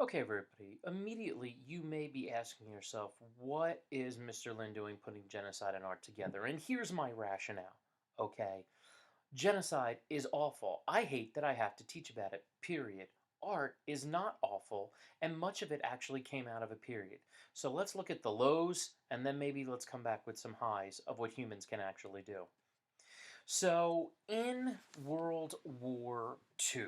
Okay, everybody, immediately you may be asking yourself, what is Mr. Lin doing putting genocide and art together? And here's my rationale, okay? Genocide is awful. I hate that I have to teach about it, period. Art is not awful, and much of it actually came out of a period. So let's look at the lows, and then maybe let's come back with some highs of what humans can actually do. So in World War II,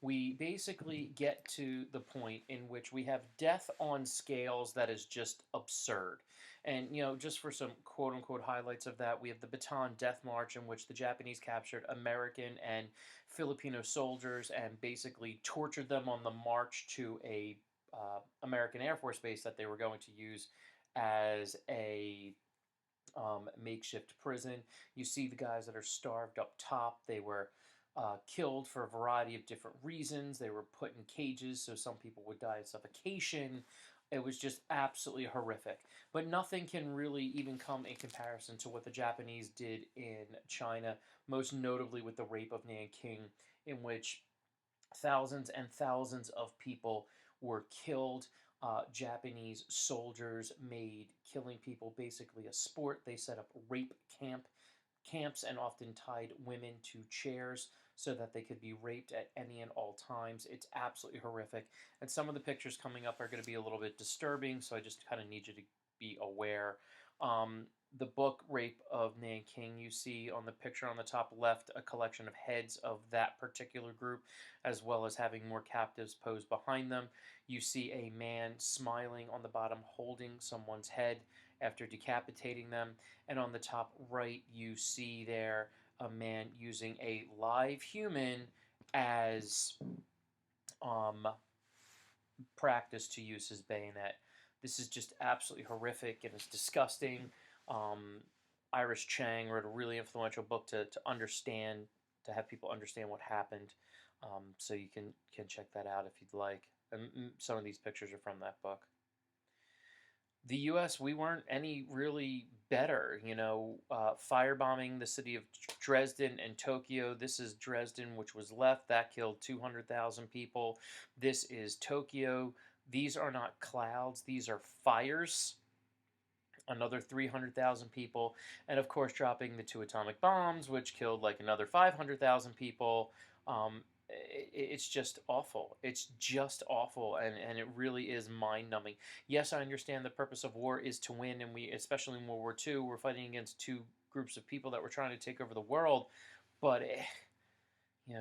we basically get to the point in which we have death on scales that is just absurd. And, just for some quote unquote highlights of that, we have the Bataan Death March, in which the Japanese captured American and Filipino soldiers and basically tortured them on the march to a American Air Force base that they were going to use as a makeshift prison. You see the guys that are starved up top. They were killed for a variety of different reasons. They were put in cages, so some people would die of suffocation. It was just absolutely horrific. But nothing can really even come in comparison to what the Japanese did in China, most notably with the rape of Nanking, in which thousands and thousands of people were killed. Japanese soldiers made killing people basically a sport. They set up rape camps and often tied women to chairs so that they could be raped at any and all times. It's absolutely horrific. And some of the pictures coming up are going to be a little bit disturbing, so I just kind of need you to be aware. The book Rape of Nanking, you see on the picture on the top left a collection of heads of that particular group, as well as having more captives posed behind them. You see a man smiling on the bottom holding someone's head after decapitating them. And on the top right, you see there a man using a live human as practice to use his bayonet. This is just absolutely horrific and it's disgusting. Iris Chang wrote a really influential book to understand, to have people understand what happened. So you can check that out if you'd like. And some of these pictures are from that book. The U.S., we weren't any really better, firebombing the city of Dresden and Tokyo. This is Dresden, which was left. That killed 200,000 people. This is Tokyo. These are not clouds. These are fires. Another 300,000 people. And, of course, dropping the 2 atomic bombs, which killed like another 500,000 people. It's just awful. It's just awful, and it really is mind-numbing. Yes, I understand the purpose of war is to win, and we, especially in World War II, we're fighting against two groups of people that were trying to take over the world, but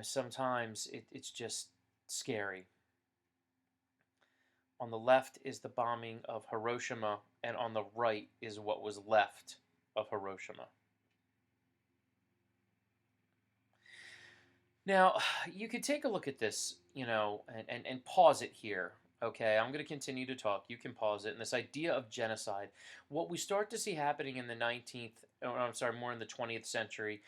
sometimes it's just scary. On the left is the bombing of Hiroshima, and on the right is what was left of Hiroshima. Now, you could take a look at this, and pause it here. Okay, I'm going to continue to talk. You can pause it. And this idea of genocide, what we start to see happening in the 19th, or I'm sorry, more in the 20th century,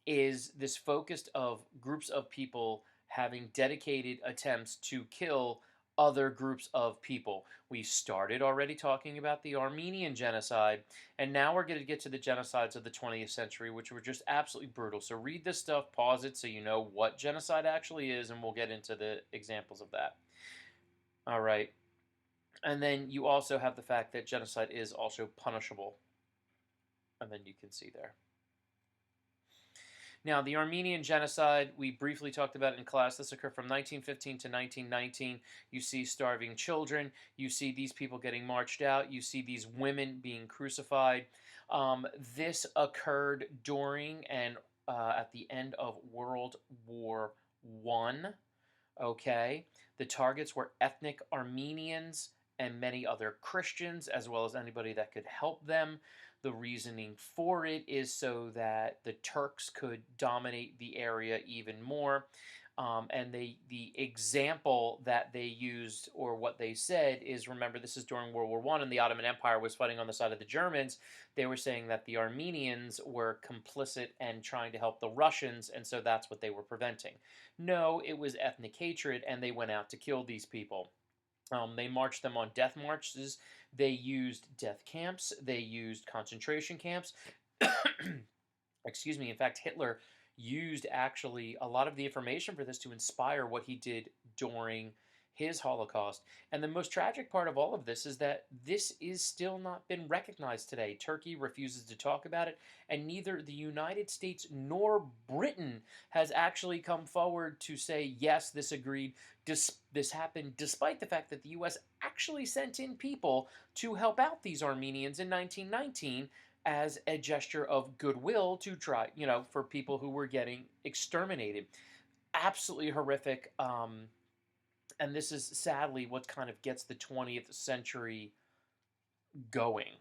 is this focus of groups of people having dedicated attempts to kill other groups of people. We started already talking about the Armenian genocide, and now we're going to get to the genocides of the 20th century, which were just absolutely brutal. So read this stuff, pause it so you know what genocide actually is, and we'll get into the examples of that. All right. And then you also have the fact that genocide is also punishable. And then you can see there. Now, the Armenian genocide, we briefly talked about it in class. This occurred from 1915 to 1919. You see starving children. You see these people getting marched out. You see these women being crucified. This occurred during and at the end of World War I. Okay, the targets were ethnic Armenians and many other Christians, as well as anybody that could help them. The reasoning for it is so that the Turks could dominate the area even more. And the example that they used, or what they said, is, remember, this is during World War I, and the Ottoman Empire was fighting on the side of the Germans. They were saying that the Armenians were complicit and trying to help the Russians, and so that's what they were preventing. No, it was ethnic hatred, and they went out to kill these people. They marched them on death marches. They used death camps. They used concentration camps. Excuse me. In fact, Hitler used actually a lot of the information for this to inspire what he did during his Holocaust. And the most tragic part of all of this is that this is still not been recognized today. Turkey refuses to talk about it, and neither the United States nor Britain has actually come forward to say, yes, this agreed, this happened, despite the fact that the US actually sent in people to help out these Armenians in 1919 as a gesture of goodwill to try, for people who were getting exterminated. Absolutely horrific. And this is sadly what kind of gets the 20th century going.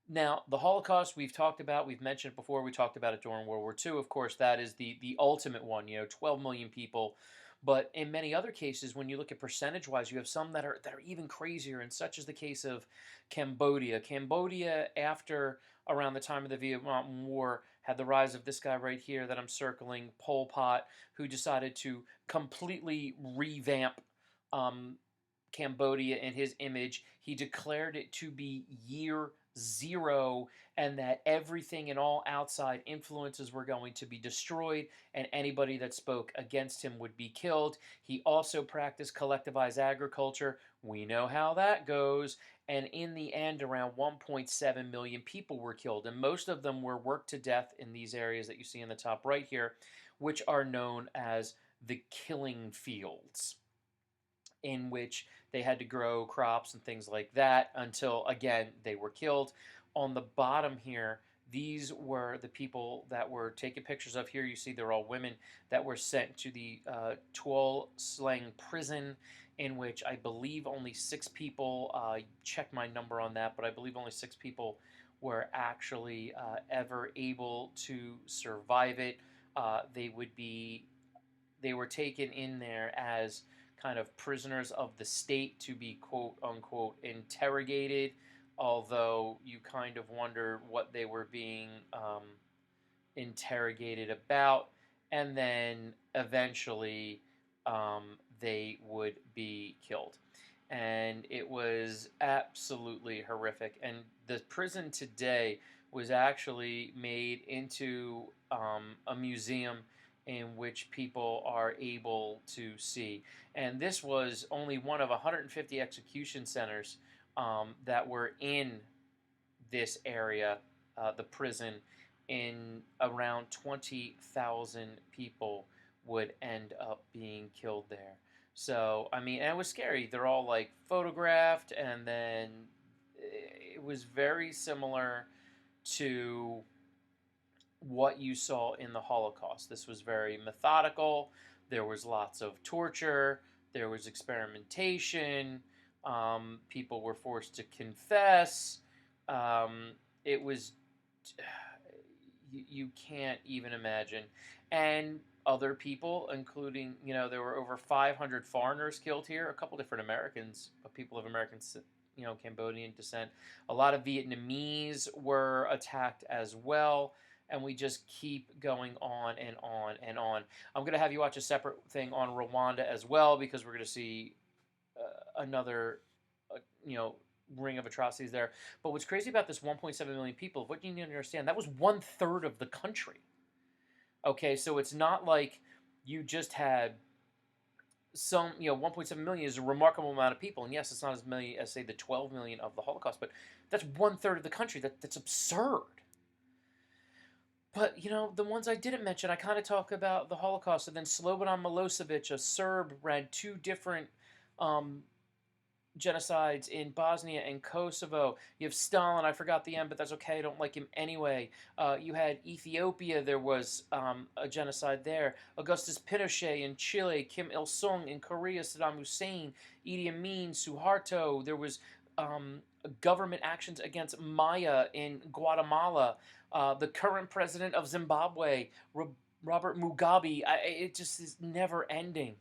Now, the Holocaust we've talked about, we've mentioned it before, we talked about it during World War II, of course, that is the ultimate one, 12 million people. But in many other cases, when you look at percentage-wise, you have some that are even crazier, and such is the case of Cambodia. Cambodia, after around the time of the Vietnam War, had the rise of this guy right here that I'm circling, Pol Pot, who decided to completely revamp Cambodia in his image. He declared it to be year zero, and that everything and all outside influences were going to be destroyed, and anybody that spoke against him would be killed. He also practiced collectivized agriculture. We know how that goes. And in the end, around 1.7 million people were killed, and most of them were worked to death in these areas that you see in the top right here, which are known as the killing fields, in which they had to grow crops and things like that until, again, they were killed. On the bottom here, these were the people that were taken pictures of. Here you see they're all women that were sent to the Tuol Sleng prison, in which I believe only 6 people, check my number on that, but I believe only 6 people were actually ever able to survive it. They were taken in there as kind of prisoners of the state to be quote unquote interrogated, although you kind of wonder what they were being interrogated about, and then eventually they would be killed. And it was absolutely horrific. And the prison today was actually made into a museum in which people are able to see. And this was only one of 150 execution centers that were in this area, the prison. In around 20,000 people would end up being killed there. So, I mean, and it was scary. They're all like photographed, and then it was very similar to what you saw in the Holocaust. This was very methodical. There was lots of torture. There was experimentation. People were forced to confess. It was, you can't even imagine. And other people, including, there were over 500 foreigners killed here, a couple different Americans, people of American, Cambodian descent. A lot of Vietnamese were attacked as well. And we just keep going on and on and on. I'm going to have you watch a separate thing on Rwanda as well, because we're going to see another, ring of atrocities there. But what's crazy about this 1.7 million people, what you need to understand, that was 1/3 of the country. Okay, so it's not like you just had some, 1.7 million is a remarkable amount of people. And yes, it's not as many as, say, the 12 million of the Holocaust, but that's 1/3 of the country. That's absurd. But, the ones I didn't mention, I kind of talk about the Holocaust. And then Slobodan Milosevic, a Serb, ran 2 different genocides in Bosnia and Kosovo. You have Stalin, I forgot the end, but that's okay, I don't like him anyway. You had Ethiopia, there was a genocide there. Augustus Pinochet in Chile, Kim Il-sung in Korea, Saddam Hussein, Idi Amin, Suharto. There was government actions against Maya in Guatemala. The current president of Zimbabwe, Robert Mugabe. It just is never ending.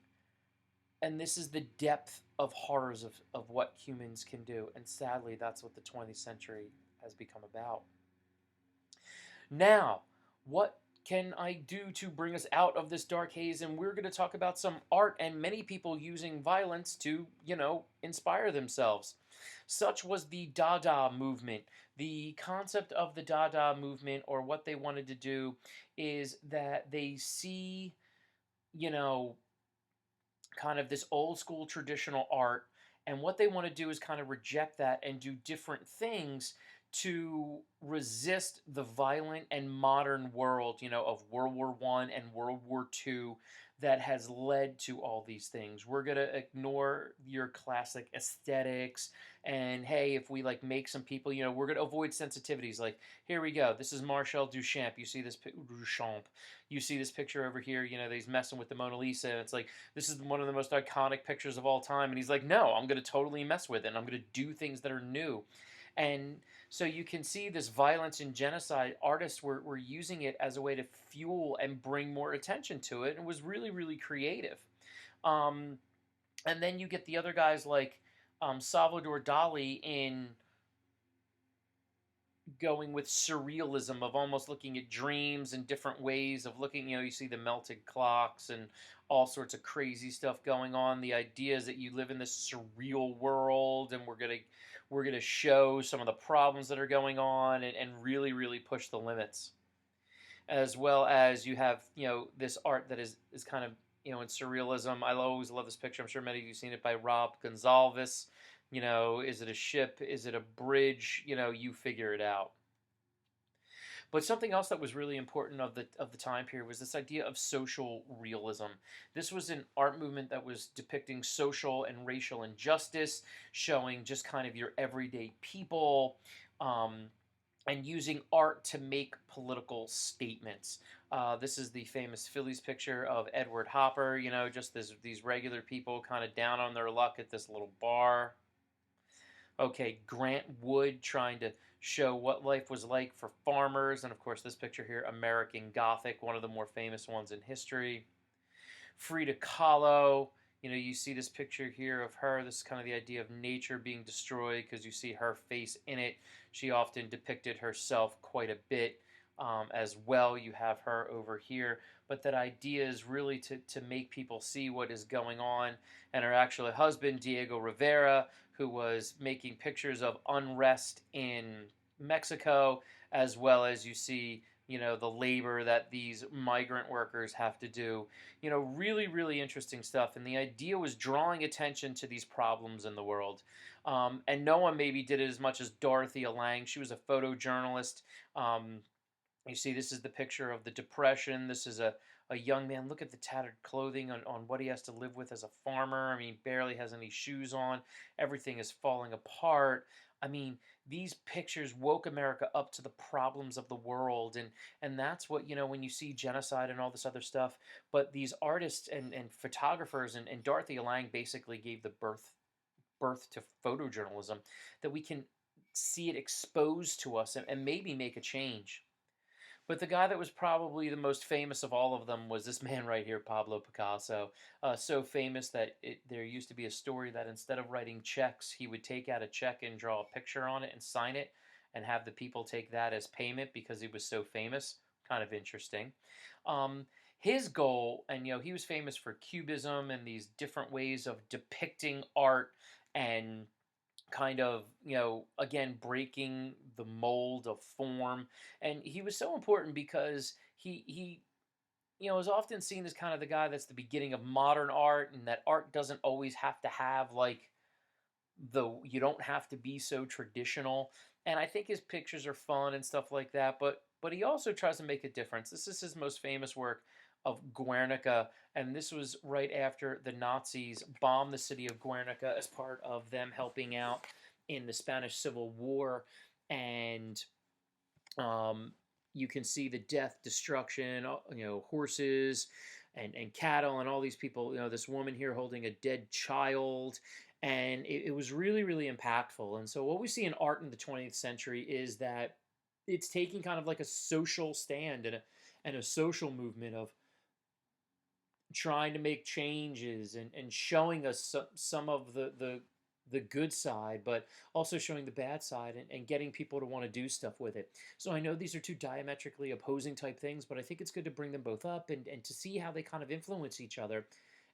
And this is the depth of horrors of what humans can do. And sadly, that's what the 20th century has become about. Now, what can I do to bring us out of this dark haze? And we're going to talk about some art and many people using violence to, inspire themselves. Such was the Dada movement. The concept of the Dada movement, or what they wanted to do, is that they see, kind of this old school traditional art, and what they want to do is kind of reject that and do different things to resist the violent and modern world, of World War I and World War II, that has led to all these things. We're going to ignore your classic aesthetics, and hey, if we like make some people, we're going to avoid sensitivities. Like, here we go, this is Marcel Duchamp. You see this Duchamp, you see this picture over here, that he's messing with the Mona Lisa, and it's like, this is one of the most iconic pictures of all time, and he's like, no, I'm going to totally mess with it, and I'm going to do things that are new. And so you can see this violence and genocide. Artists were using it as a way to fuel and bring more attention to it, and it was really, really creative. Um, and then you get the other guys like Salvador Dali in going with surrealism, of almost looking at dreams and different ways of looking. You see the melted clocks and all sorts of crazy stuff going on. The idea is that you live in this surreal world, and we're gonna show some of the problems that are going on, and really, really push the limits. As well as you have this art that is kind of in surrealism. I always love this picture. I'm sure many of you have seen it, by Rob Gonsalves. Is it a ship? Is it a bridge? You figure it out. But something else that was really important of the time period was this idea of social realism. This was an art movement that was depicting social and racial injustice, showing just kind of your everyday people, and using art to make political statements. This is the famous Phillies picture of Edward Hopper, just these regular people kind of down on their luck at this little bar. Okay, Grant Wood trying to show what life was like for farmers. And of course, this picture here, American Gothic, one of the more famous ones in history. Frida Kahlo, you see this picture here of her. This is kind of the idea of nature being destroyed because you see her face in it. She often depicted herself quite a bit as well. You have her over here. But that idea is really to make people see what is going on. And her actual husband, Diego Rivera, who was making pictures of unrest in Mexico, as well as you see, the labor that these migrant workers have to do. Really, really interesting stuff. And the idea was drawing attention to these problems in the world. And no one maybe did it as much as Dorothea Lange. She was a photojournalist. You see, this is the picture of the Depression. This is a young man. Look at the tattered clothing on what he has to live with as a farmer. I mean, barely has any shoes on. Everything is falling apart. I mean, these pictures woke America up to the problems of the world. And that's what, when you see genocide and all this other stuff. But these artists and photographers and Dorothea Lange basically gave the birth to photojournalism, that we can see it exposed to us and maybe make a change. But the guy that was probably the most famous of all of them was this man right here, Pablo Picasso. So famous that there used to be a story that instead of writing checks, he would take out a check and draw a picture on it and sign it, and have the people take that as payment because he was so famous. Kind of interesting. His goal, and he was famous for cubism and these different ways of depicting art, and kind of, again, breaking the mold of form. And he was so important because he is often seen as kind of the guy that's the beginning of modern art, and that art doesn't always have to have like you don't have to be so traditional. And I think his pictures are fun and stuff like that, but he also tries to make a difference. This is his most famous work, of Guernica, and this was right after the Nazis bombed the city of Guernica as part of them helping out in the Spanish Civil War. And you can see the death, destruction, horses and cattle and all these people, this woman here holding a dead child. And it was really, really impactful. And so what we see in art in the 20th century is that it's taking kind of like a social stand and a social movement of trying to make changes and showing us some of the good side, but also showing the bad side, and getting people to want to do stuff with it. So I know these are two diametrically opposing type things, but I think it's good to bring them both up and to see how they kind of influence each other,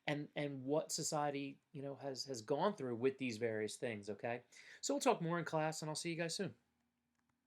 and what society has gone through with these various things. Okay, so we'll talk more in class, and I'll see you guys soon.